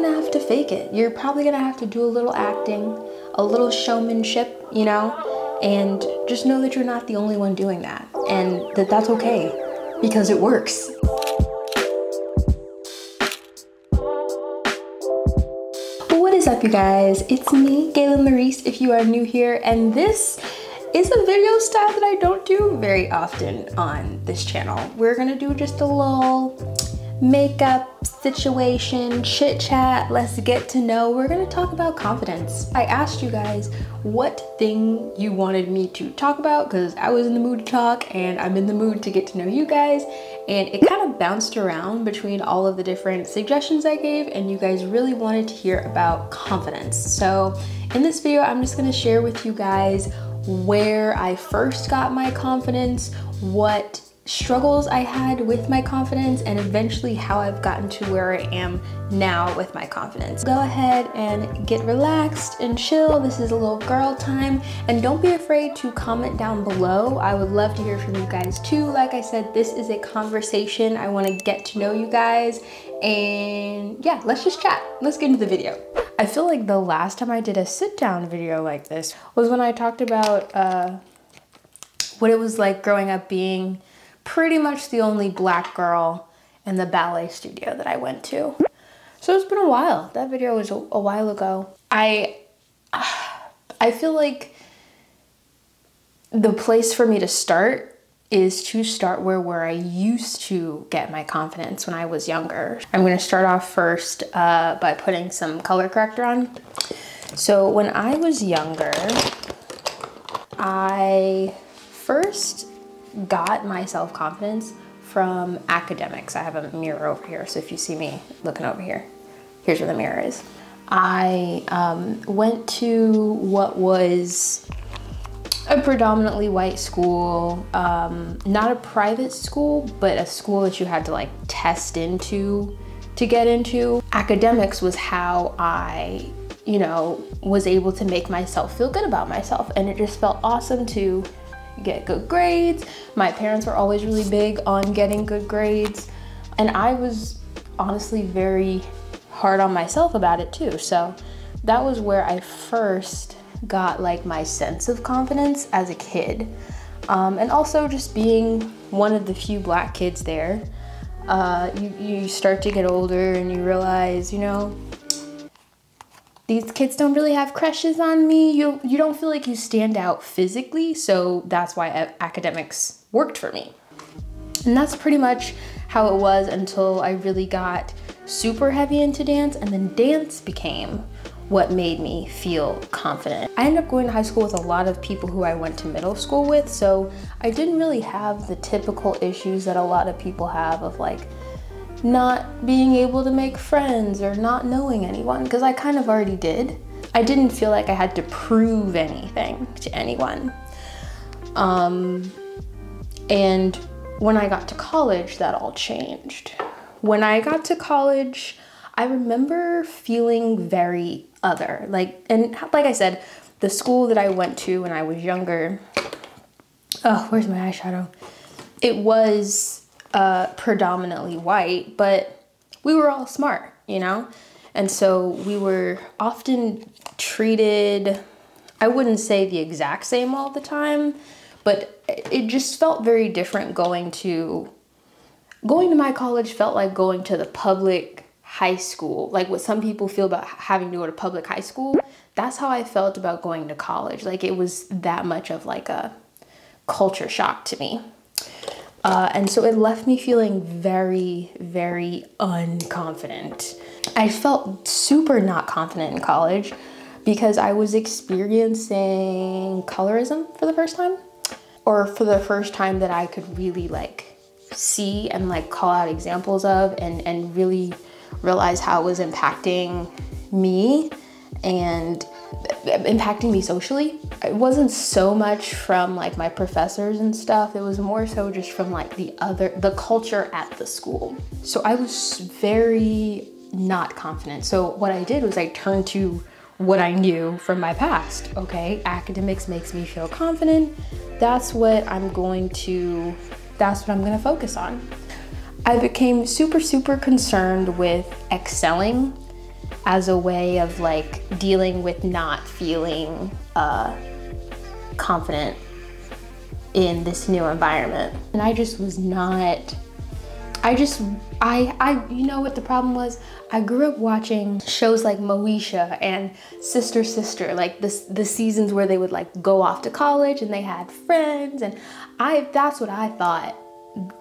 gonna have to fake it. You're probably gonna have to do a little acting, a little showmanship, you know, and just know that you're not the only one doing that, and that that's okay, because it works. What is up, you guys? It's me, Gaylyn Lareese, if you are new here, and this is a video style that I don't do very often on this channel. We're gonna do just a little makeup situation, chit chat, let's get to know. We're gonna talk about confidence. I asked you guys what thing you wanted me to talk about because I was in the mood to talk and I'm in the mood to get to know you guys, and it kind of bounced around between all of the different suggestions I gave, and you guys really wanted to hear about confidence. So in this video, I'm just gonna share with you guys where I first got my confidence, what struggles I had with my confidence, and eventually how I've gotten to where I am now with my confidence. Go ahead and get relaxed and chill. This is a little girl time, and don't be afraid to comment down below. I would love to hear from you guys too. Like I said, this is a conversation. I want to get to know you guys, and yeah, let's just chat. Let's get into the video. I feel like the last time I did a sit down video like this was when I talked about what it was like growing up being pretty much the only black girl in the ballet studio that I went to. So it's been a while. That video was a while ago. I feel like the place for me to start is to start where I used to get my confidence when I was younger. I'm gonna start off first by putting some color corrector on. So when I was younger, I first got my self-confidence from academics. I have a mirror over here, so if you see me looking over here, here's where the mirror is. I went to what was a predominantly white school, not a private school, but a school that you had to like test into to get into. Academics was how I, you know, was able to make myself feel good about myself, and it just felt awesome to get good grades. My parents were always really big on getting good grades, and I was honestly very hard on myself about it too. So that was where I first got like my sense of confidence as a kid, and also just being one of the few black kids there. You start to get older and you realize, you know, these kids don't really have crushes on me. You don't feel like you stand out physically, so that's why academics worked for me. And that's pretty much how it was until I really got super heavy into dance, and then dance became what made me feel confident. I ended up going to high school with a lot of people who I went to middle school with, so I didn't really have the typical issues that a lot of people have of like not being able to make friends or not knowing anyone, because I kind of already did. I didn't feel like I had to prove anything to anyone. And when I got to college, that all changed. When I got to college, I remember feeling very other. And like I said, the school that I went to when I was younger, oh, where's my eyeshadow? It was predominantly white, but we were all smart, you know? And so we were often treated, I wouldn't say the exact same all the time, but it just felt very different. Going to my college felt like going to the public high school. Like what some people feel about having to go to public high school, that's how I felt about going to college. Like it was that much of like a culture shock to me. And so it left me feeling very, very unconfident. I felt super not confident in college because I was experiencing colorism for the first time, or for the first time that I could really like see and like call out examples of, and really realize how it was impacting me and impacting me socially. It wasn't so much from like my professors and stuff. It was more so just from like the culture at the school. So I was very not confident. So what I did was I turned to what I knew from my past. Okay, academics makes me feel confident. That's what I'm gonna focus on. I became super concerned with excelling as a way of like dealing with not feeling confident in this new environment. And I just was not, you know what the problem was? I grew up watching shows like Moesha and Sister Sister, like the seasons where they would like go off to college and they had friends, and that's what I thought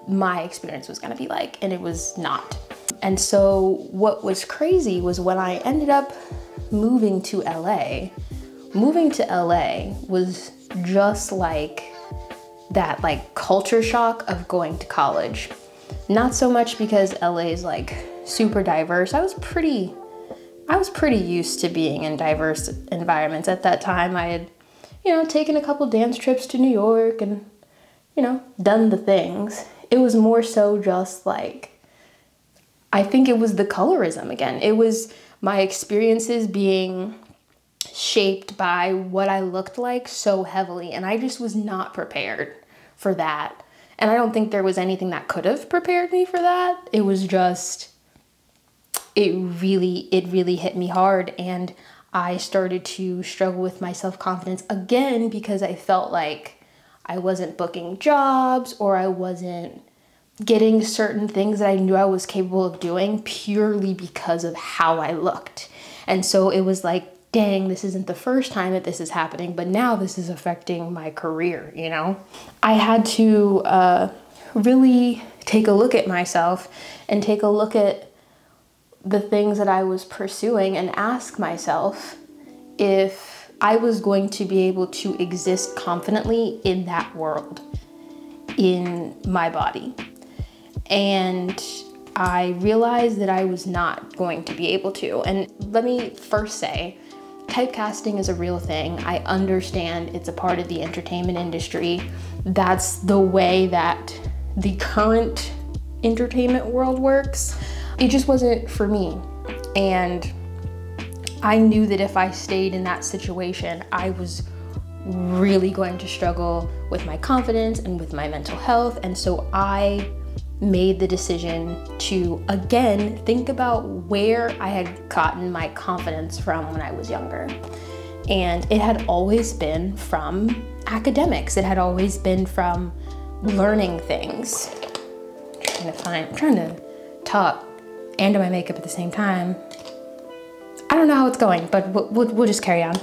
my experience was gonna be like, and it was not. And so what was crazy was when I ended up moving to LA was just like that like culture shock of going to college. Not so much because LA is like super diverse. I was pretty used to being in diverse environments at that time. I had, you know, taken a couple dance trips to New York and, you know, done the things. It was more so just like, I think it was the colorism again. It was my experiences being shaped by what I looked like so heavily, and I just was not prepared for that. And I don't think there was anything that could have prepared me for that. It was just, it really hit me hard, and I started to struggle with my self-confidence again because I felt like I wasn't booking jobs, or I wasn't getting certain things that I knew I was capable of doing purely because of how I looked. And so it was like, dang, this isn't the first time that this is happening, but now this is affecting my career, you know? I had to really take a look at myself and take a look at the things that I was pursuing and ask myself if I was going to be able to exist confidently in that world, in my body. And I realized that I was not going to be able to. And let me first say, typecasting is a real thing. I understand it's a part of the entertainment industry. That's the way that the current entertainment world works. It just wasn't for me. And I knew that if I stayed in that situation, I was really going to struggle with my confidence and with my mental health. And so I made the decision to, again, think about where I had gotten my confidence from when I was younger. And it had always been from academics. It had always been from learning things. I'm trying to talk and do my makeup at the same time. I don't know how it's going, but we'll just carry on.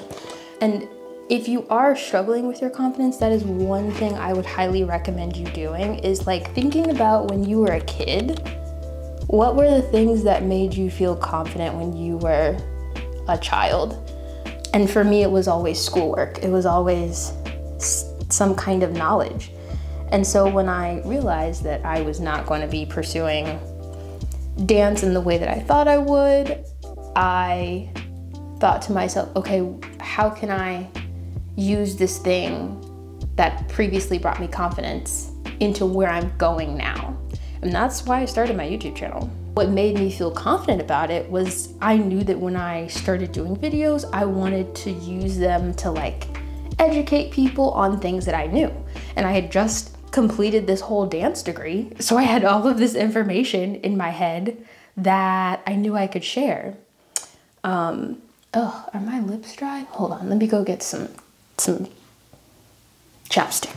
And if you are struggling with your confidence, that is one thing I would highly recommend you doing, is like thinking about when you were a kid, what were the things that made you feel confident when you were a child? And for me, it was always schoolwork. It was always some kind of knowledge. And so when I realized that I was not going to be pursuing dance in the way that I thought I would, I thought to myself, okay, how can I use this thing that previously brought me confidence into where I'm going now? And that's why I started my YouTube channel. What made me feel confident about it was I knew that when I started doing videos, I wanted to use them to like educate people on things that I knew. And I had just completed this whole dance degree, so I had all of this information in my head that I knew I could share. Oh, are my lips dry? Hold on, let me go get some chapstick.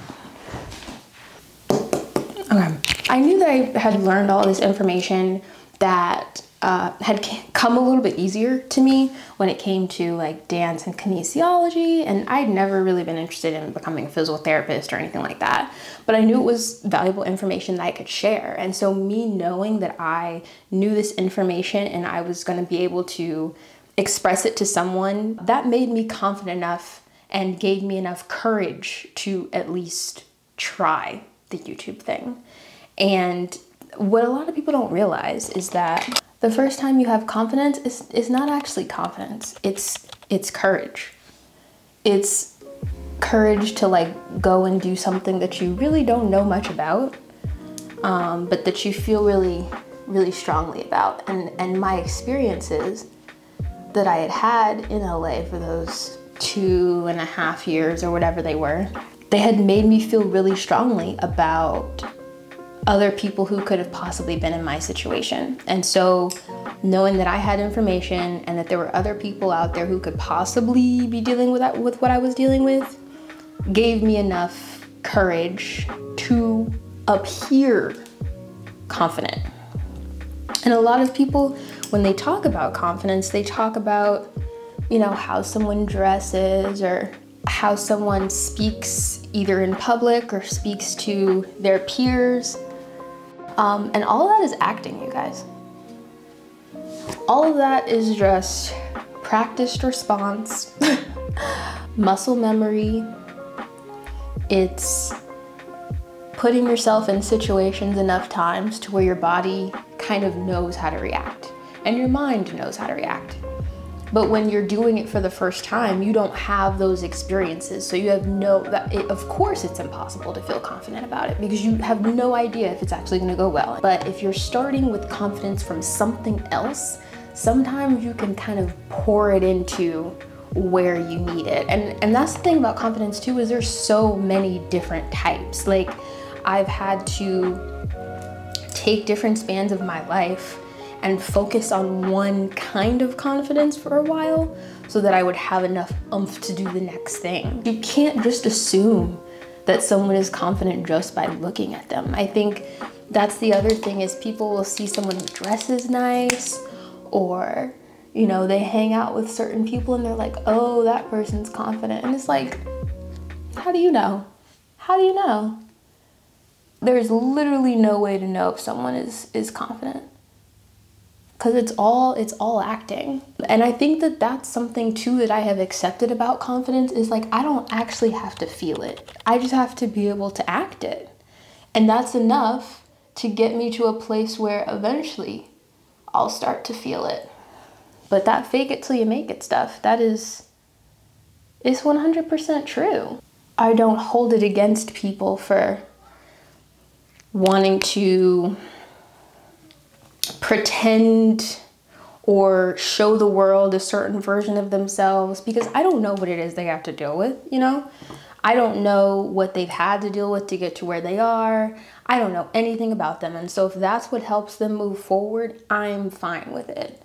Okay, I knew that I had learned all this information that had come a little bit easier to me when it came to like dance and kinesiology, and I'd never really been interested in becoming a physical therapist or anything like that, but I knew it was valuable information that I could share. And so me knowing that I knew this information and I was going to be able to express it to someone, that made me confident enough and gave me enough courage to at least try the YouTube thing. And what a lot of people don't realize is that the first time you have confidence is not actually confidence. It's courage. It's courage to like go and do something that you really don't know much about, but that you feel really, really strongly about. And my experiences that I had in LA for those 2.5 years or whatever they were, they had made me feel really strongly about other people who could have possibly been in my situation. And so knowing that I had information and that there were other people out there who could possibly be dealing with what I was dealing with gave me enough courage to appear confident. And a lot of people, when they talk about confidence, they talk about, you know, how someone dresses or how someone speaks either in public or speaks to their peers. And all of that is acting, you guys. All of that is just practiced response, muscle memory. It's putting yourself in situations enough times to where your body kind of knows how to react and your mind knows how to react. But when you're doing it for the first time, you don't have those experiences. So you have of course it's impossible to feel confident about it because you have no idea if it's actually gonna go well. But if you're starting with confidence from something else, sometimes you can kind of pour it into where you need it. And that's the thing about confidence too, is there's so many different types. Like I've had to take different spans of my life and focus on one kind of confidence for a while so that I would have enough oomph to do the next thing. You can't just assume that someone is confident just by looking at them. I think that's the other thing, is people will see someone who dresses nice, or, you know, they hang out with certain people and they're like, oh, that person's confident. And it's like, how do you know? How do you know? There's literally no way to know if someone is confident. Because it's all acting. And I think that that's something too that I have accepted about confidence, is like, I don't actually have to feel it. I just have to be able to act it. And that's enough to get me to a place where eventually I'll start to feel it. But that fake it till you make it stuff, it's 100% true. I don't hold it against people for wanting to pretend or show the world a certain version of themselves, because I don't know what it is they have to deal with, you know? I don't know what they've had to deal with to get to where they are. I don't know anything about them. And so if that's what helps them move forward, I'm fine with it.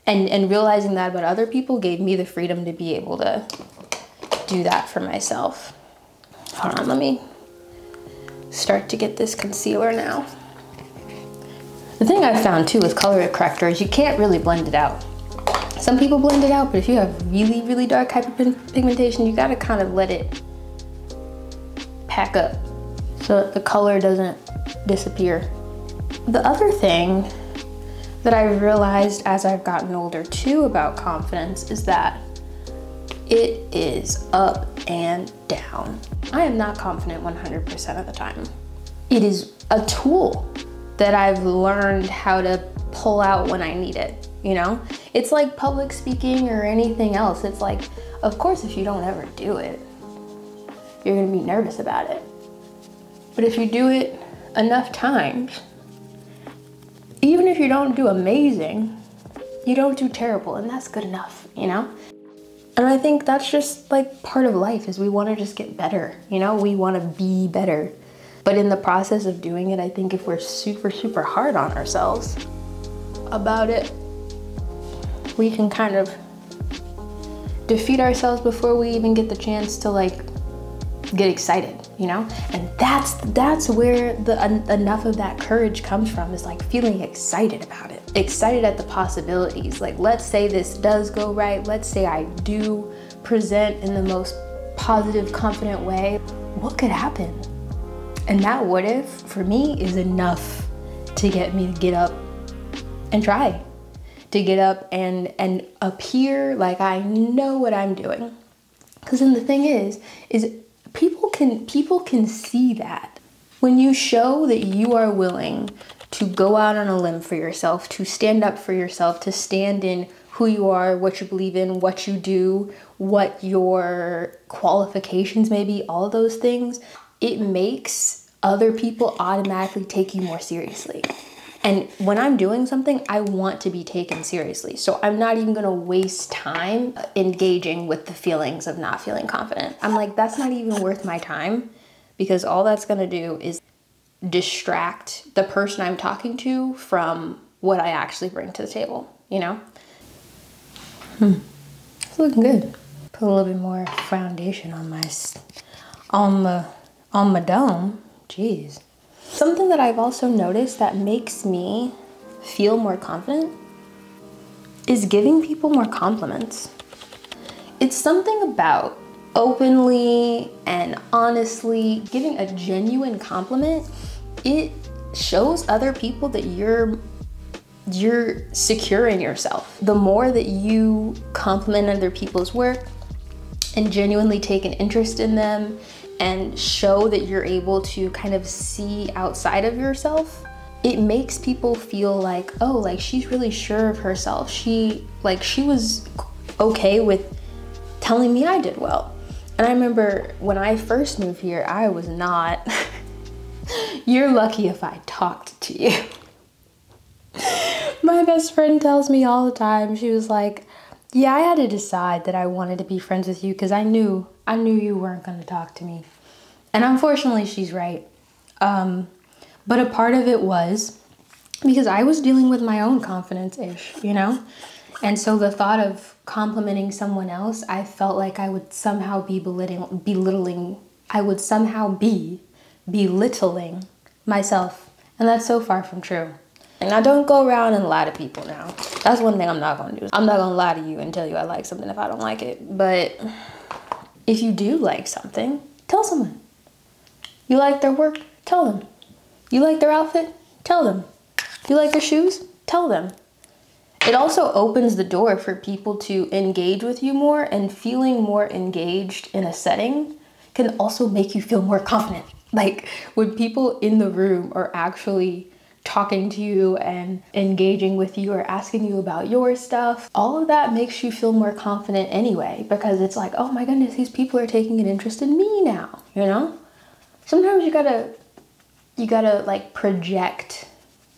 And realizing that about other people gave me the freedom to be able to do that for myself. Hold on, let me start to get this concealer now. The thing I've found too with color corrector is you can't really blend it out. Some people blend it out, but if you have really, really dark hyperpigmentation, you gotta kind of let it pack up so that the color doesn't disappear. The other thing that I've realized as I've gotten older too about confidence is that it is up and down. I am not confident 100% of the time. It is a tool that I've learned how to pull out when I need it, you know? It's like public speaking or anything else. It's like, of course, if you don't ever do it, you're gonna be nervous about it. But if you do it enough times, even if you don't do amazing, you don't do terrible, and that's good enough, you know? And I think that's just like part of life, is we wanna just get better, you know? We wanna be better. But in the process of doing it, I think if we're super, super hard on ourselves about it, we can kind of defeat ourselves before we even get the chance to like get excited, you know? And that's where enough of that courage comes from, is like feeling excited about it. Excited at the possibilities. Like, let's say this does go right. Let's say I do present in the most positive, confident way. What could happen? And that what if, for me, is enough to get me to get up and try. To get up and appear like I know what I'm doing. Because then the thing is people can see that. When you show that you are willing to go out on a limb for yourself, to stand up for yourself, to stand in who you are, what you believe in, what you do, what your qualifications may be, all those things, it makes other people automatically take you more seriously. And when I'm doing something, I want to be taken seriously. So I'm not even gonna waste time engaging with the feelings of not feeling confident. I'm like, that's not even worth my time, because all that's gonna do is distract the person I'm talking to from what I actually bring to the table, you know? It's looking good. Put a little bit more foundation on my dome. Jeez. Something that I've also noticed that makes me feel more confident is giving people more compliments. It's something about openly and honestly giving a genuine compliment. It shows other people that you're secure in yourself. The more that you compliment other people's work and genuinely take an interest in them and show that you're able to kind of see outside of yourself, it makes people feel like, oh, like she's really sure of herself. She was okay with telling me I did well. And I remember when I first moved here, I was not. You're lucky if I talked to you. My best friend tells me all the time, she was like, yeah, I had to decide that I wanted to be friends with you because I knew you weren't going to talk to me. And unfortunately, she's right. But a part of it was because I was dealing with my own confidence-ish, you know? And so the thought of complimenting someone else, I felt like I would somehow be belittling myself. And that's so far from true. And I don't go around and lie to people now. That's one thing I'm not gonna do. I'm not gonna lie to you and tell you I like something if I don't like it. But if you do like something, tell someone. You like their work? Tell them. You like their outfit? Tell them. You like their shoes? Tell them. It also opens the door for people to engage with you more, and feeling more engaged in a setting can also make you feel more confident. Like when people in the room are actually talking to you and engaging with you or asking you about your stuff, all of that makes you feel more confident anyway, because it's like, oh my goodness, these people are taking an interest in me now, you know? Sometimes you gotta like project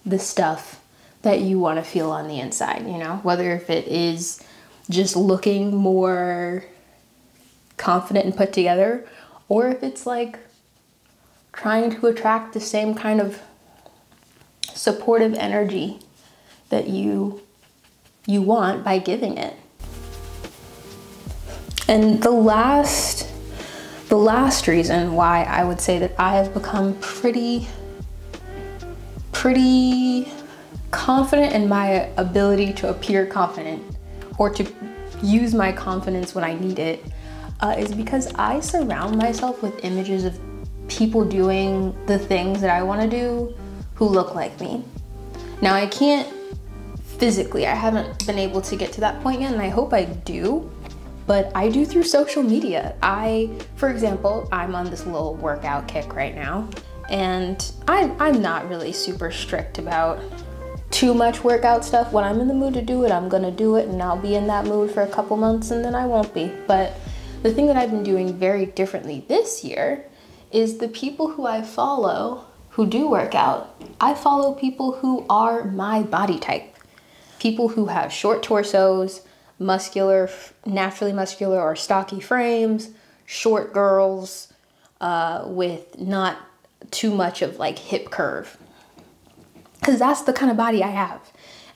the stuff that you want to feel on the inside, you know? Whether if it is just looking more confident and put together, or if it's like trying to attract the same kind of supportive energy that you want by giving it. And the last reason why I would say that I have become pretty confident in my ability to appear confident or to use my confidence when I need it is because I surround myself with images of people doing the things that I want to do who look like me. Now I can't physically, I haven't been able to get to that point yet, and I hope I do, but I do through social media. For example, I'm on this little workout kick right now, and I'm not really super strict about too much workout stuff. When I'm in the mood to do it, I'm gonna do it, and I'll be in that mood for a couple months and then I won't be. But the thing that I've been doing very differently this year is the people who I follow who do work out, I follow people who are my body type. People who have short torsos, muscular, naturally muscular or stocky frames, short girls with not too much of like hip curve. Because that's the kind of body I have.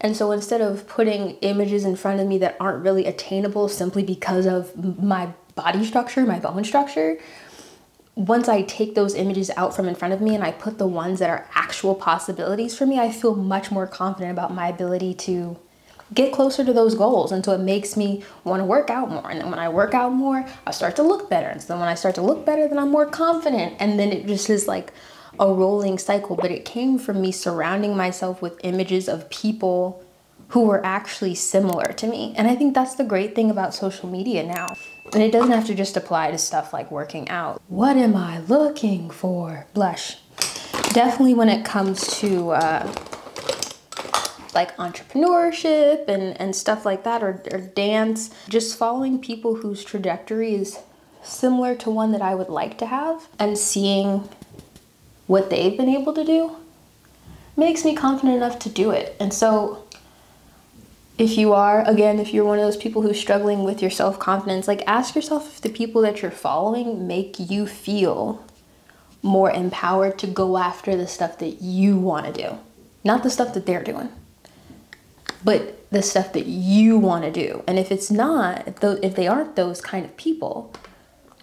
And so instead of putting images in front of me that aren't really attainable simply because of my body structure, my bone structure, once I take those images out from in front of me and I put the ones that are actual possibilities for me, I feel much more confident about my ability to get closer to those goals. And so it makes me want to work out more. And then when I work out more, I start to look better. And so then when I start to look better, then I'm more confident. And then it just is like a rolling cycle. But it came from me surrounding myself with images of people who were actually similar to me. And I think that's the great thing about social media now. And it doesn't have to just apply to stuff like working out. What am I looking for? Blush. Definitely when it comes to like entrepreneurship and stuff like that, or dance, just following people whose trajectory is similar to one that I would like to have and seeing what they've been able to do makes me confident enough to do it. And so if you're one of those people who's struggling with your self-confidence, like ask yourself if the people that you're following make you feel more empowered to go after the stuff that you want to do. Not the stuff that they're doing, but the stuff that you want to do. And if it's not, if they aren't those kind of people,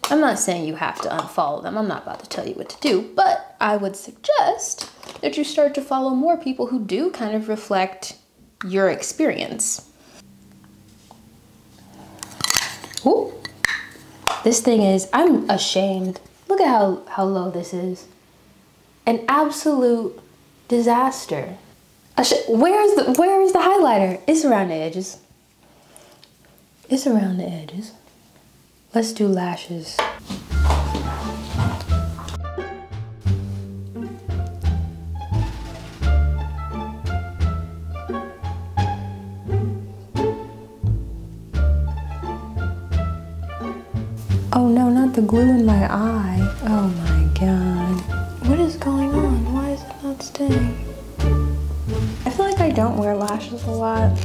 I'm not saying you have to unfollow them. I'm not about to tell you what to do, but I would suggest that you start to follow more people who do kind of reflect your experience. Ooh. This thing is, I'm ashamed. Look at how low this is. An absolute disaster. Where is the highlighter? It's around the edges. It's around the edges. Let's do lashes. Oh no, not the glue in my eye. Oh my god. What is going on? Why is it not staying? I feel like I don't wear lashes a lot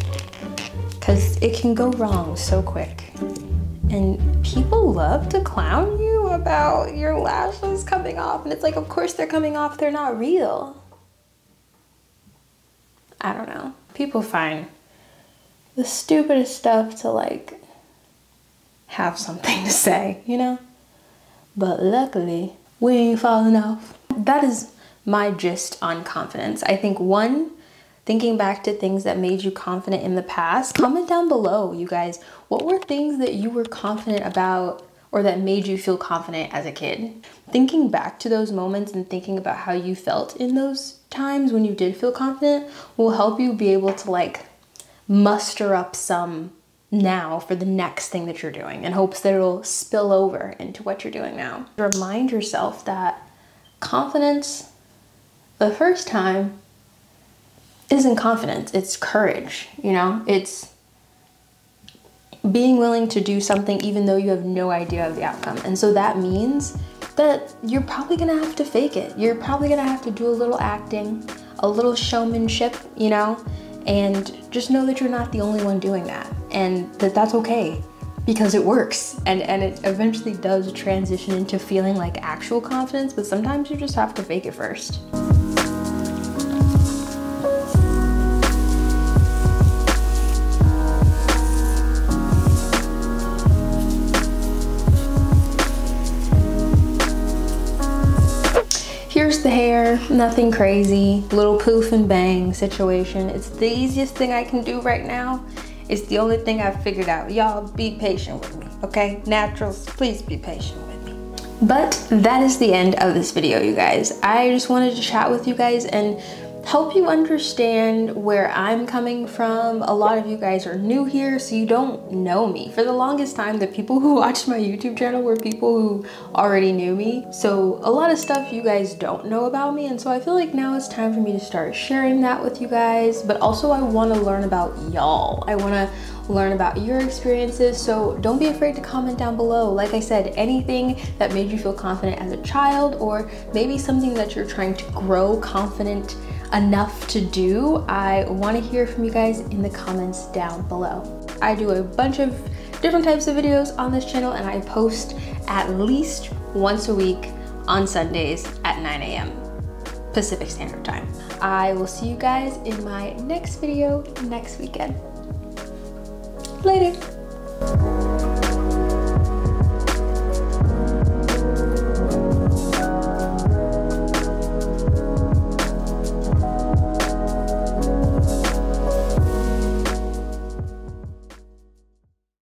because it can go wrong so quick. And people love to clown you about your lashes coming off. And it's like, of course they're coming off, they're not real. I don't know. People find the stupidest stuff to like have something to say, you know? But luckily, we ain't falling off. That is my gist on confidence. I think one, thinking back to things that made you confident in the past, comment down below, you guys. What were things that you were confident about or that made you feel confident as a kid? Thinking back to those moments and thinking about how you felt in those times when you did feel confident will help you be able to like muster up some now for the next thing that you're doing in hopes that it'll spill over into what you're doing now. Remind yourself that confidence the first time isn't confidence, it's courage, you know? It's being willing to do something even though you have no idea of the outcome. And so that means that you're probably gonna have to fake it. You're probably gonna have to do a little acting, a little showmanship, you know? And just know that you're not the only one doing that and that that's okay because it works. And it eventually does transition into feeling like actual confidence, but sometimes you just have to fake it first. Here's the hair, nothing crazy, little poof and bang situation. It's the easiest thing I can do right now. It's the only thing I've figured out. Y'all be patient with me, okay? Naturals, please be patient with me. But that is the end of this video, you guys. I just wanted to chat with you guys and help you understand where I'm coming from. A lot of you guys are new here, so you don't know me. For the longest time, the people who watched my YouTube channel were people who already knew me. So a lot of stuff you guys don't know about me, and so I feel like now it's time for me to start sharing that with you guys. But also I want to learn about y'all. I want to learn about your experiences, so don't be afraid to comment down below. Like I said, anything that made you feel confident as a child, or maybe something that you're trying to grow confident enough to do, I want to hear from you guys in the comments down below. I do a bunch of different types of videos on this channel, and I post at least once a week on Sundays at 9 AM Pacific Standard Time. I will see you guys in my next video next weekend. Later.